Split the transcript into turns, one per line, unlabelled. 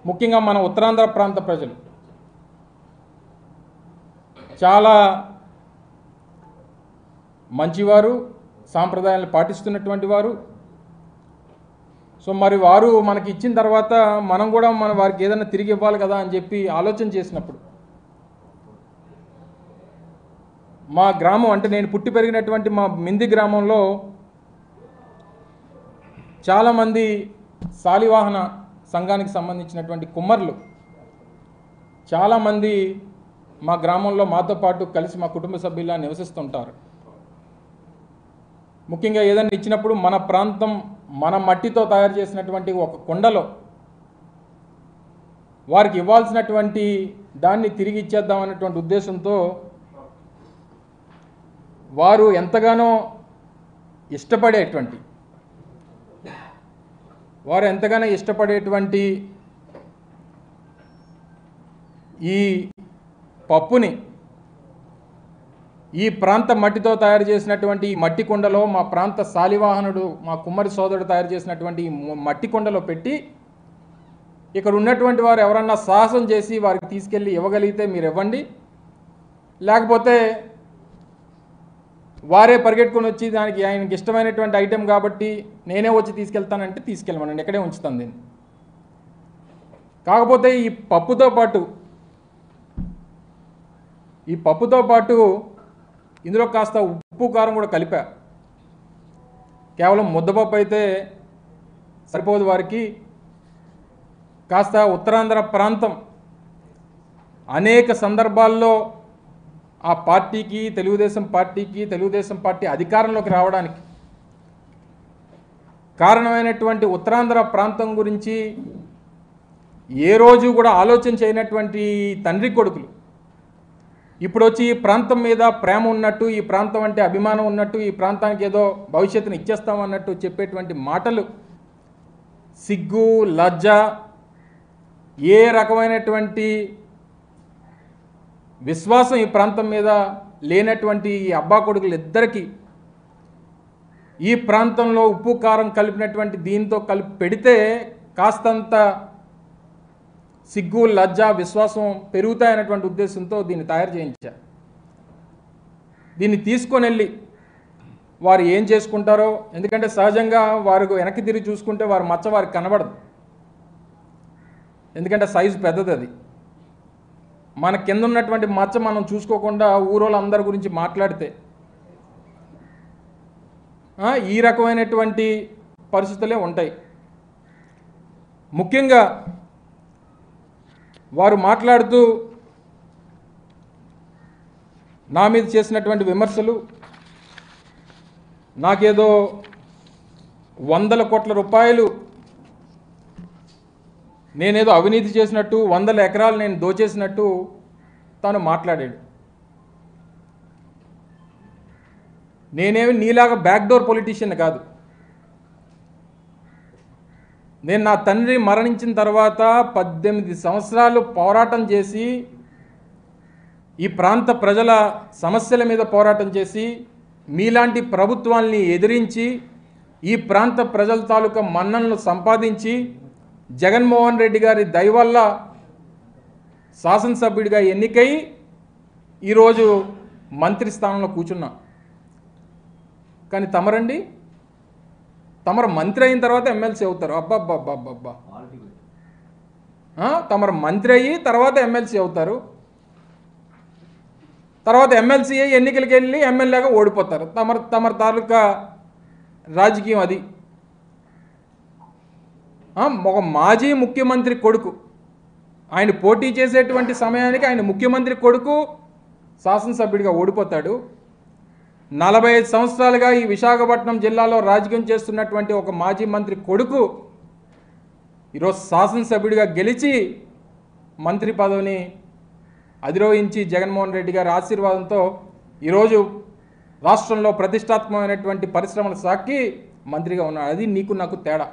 ముఖ్యంగా మన ఉత్తరాంధ్ర ప్రాంత ప్రజలు చాలా మంచివారు, సాంప్రదాయాలను పాటిస్తున్నటువంటి వారు. సో మరి వారు మనకి ఇచ్చిన తర్వాత మనం కూడా వారికి ఏదైనా తిరిగి ఇవ్వాలి కదా అని చెప్పి ఆలోచన చేసినప్పుడు మా గ్రామం, అంటే నేను పుట్టి పెరిగినటువంటి మా మింది గ్రామంలో చాలామంది శాలివాహన సంఘానికి సంబంధించినటువంటి కుమ్మర్లు చాలామంది మా గ్రామంలో మాతో పాటు కలిసి మా కుటుంబ సభ్యులా నివసిస్తుంటారు. ముఖ్యంగా ఏదైనా ఇచ్చినప్పుడు మన ప్రాంతం మన మట్టితో తయారు చేసినటువంటి ఒక కుండలో వారికి ఇవ్వాల్సినటువంటి దాన్ని తిరిగి ఇచ్చేద్దామనేటువంటి ఉద్దేశంతో వారు ఎంతగానో ఇష్టపడేటువంటి ఈ పప్పుని ఈ ప్రాంత మట్టితో తయారు చేసినటువంటి ఈ మట్టి కుండలో మా ప్రాంత శాలివాహనుడు మా కుమ్మరి సోదరుడు తయారు చేసినటువంటి మట్టి కుండలో పెట్టి ఇక్కడ ఉన్నటువంటి వారు ఎవరన్నా సాహసం చేసి వారికి తీసుకెళ్ళి ఇవ్వగలిగితే మీరు ఇవ్వండి, లేకపోతే వారే పరిగెట్టుకొని వచ్చి దానికి ఆయనకి ఇష్టమైనటువంటి ఐటెం కాబట్టి నేనే వచ్చి తీసుకెళ్తానంటే తీసుకెళ్ళమనండి, ఎక్కడే ఉంచుతాను దీన్ని. కాకపోతే ఈ పప్పుతో పాటు ఇందులో కాస్త ఉప్పు కారం కూడా కలిపా. కేవలం ముద్దపప్పు అయితే సరిపోదు వారికి. కాస్త ఉత్తరాంధ్ర ప్రాంతం అనేక సందర్భాల్లో ఆ పార్టీకి, తెలుగుదేశం పార్టీ అధికారంలోకి రావడానికి కారణమైనటువంటి ఉత్తరాంధ్ర ప్రాంతం గురించి ఏ రోజు కూడా ఆలోచన చేయనటువంటి తండ్రి కొడుకులు ఇప్పుడు వచ్చి ఈ ప్రాంతం మీద ప్రేమ ఉన్నట్టు, ఈ ప్రాంతం అంటే అభిమానం ఉన్నట్టు, ఈ ప్రాంతానికి ఏదో భవిష్యత్తును ఇచ్చేస్తామన్నట్టు చెప్పేటువంటి మాటలు సిగ్గు, లజ్జ, ఏ రకమైనటువంటి విశ్వాసం ఈ ప్రాంతం మీద లేనటువంటి ఈ అబ్బా కొడుకులు ఇద్దరికీ ఈ ప్రాంతంలో ఉప్పు కారం కలిపినటువంటి దీంతో కలిపి పెడితే కాస్తంత సిగ్గు, లజ్జ, విశ్వాసం పెరుగుతాయనేటువంటి ఉద్దేశంతో దీన్ని తయారు చేయించారు. దీన్ని తీసుకొని వెళ్ళి వారు ఏం చేసుకుంటారో, ఎందుకంటే సహజంగా వారు వెనక్కి తిరిగి చూసుకుంటే వారి మచ్చ వారికి కనబడదు, ఎందుకంటే సైజు పెద్దది. అది మన కింద ఉన్నటువంటి మచ్చ మనం చూసుకోకుండా ఊరోళ్ళందరి గురించి మాట్లాడితే ఈ రకమైనటువంటి పరిస్థితులే ఉంటాయి. ముఖ్యంగా వారు మాట్లాడుతూ నా మీద చేసినటువంటి విమర్శలు, నాకేదో 100 కోట్ల రూపాయలు నేనేదో అవినీతి చేసినట్టు, 100 ఎకరాలు నేను దోచేసినట్టు తాను మాట్లాడాడు. నేనేమి నీలాగా బ్యాక్డోర్ పొలిటీషియన్ కాదు. నేను నా తండ్రి మరణించిన తర్వాత 18 సంవత్సరాలు పోరాటం చేసి ఈ ప్రాంత ప్రజల సమస్యల మీద పోరాటం చేసి మీలాంటి ప్రభుత్వాల్ని ఎదిరించి ఈ ప్రాంత ప్రజల తాలూకా మన్ననలు సంపాదించి జగన్మోహన్ రెడ్డి గారి దయ వల్ల శాసనసభ్యుడిగా ఎన్నికై ఈరోజు మంత్రి స్థానంలో కూర్చున్నా. కానీ తమరు మంత్రి అయిన తర్వాత ఎమ్మెల్సీ అవుతారు. అబ్బబ్బబ్బబ్బబ్బా, తమరు మంత్రి అయ్యి తర్వాత ఎమ్మెల్సీ అవుతారు, తర్వాత ఎమ్మెల్సీ అయ్యి ఎన్నికలకి వెళ్ళి ఎమ్మెల్యేగా ఓడిపోతారు. తమర తాలూకా రాజకీయం అది. ఒక మాజీ ముఖ్యమంత్రి కొడుకు, ఆయన పోటీ చేసేటువంటి సమయానికి ఆయన ముఖ్యమంత్రి కొడుకు శాసనసభ్యుడిగా ఓడిపోతాడు. 45 సంవత్సరాలుగా ఈ విశాఖపట్నం జిల్లాలో రాజకీయం చేస్తున్నటువంటి ఒక మాజీ మంత్రి కొడుకు ఈరోజు శాసనసభ్యుడిగా గెలిచి మంత్రి పదవిని అధిరోహించి జగన్మోహన్ రెడ్డి గారి ఆశీర్వాదంతో ఈరోజు రాష్ట్రంలో ప్రతిష్టాత్మకమైనటువంటి పరిశ్రమల శాఖకి మంత్రిగా ఉన్నాడు. అది నీకు నాకు తేడా.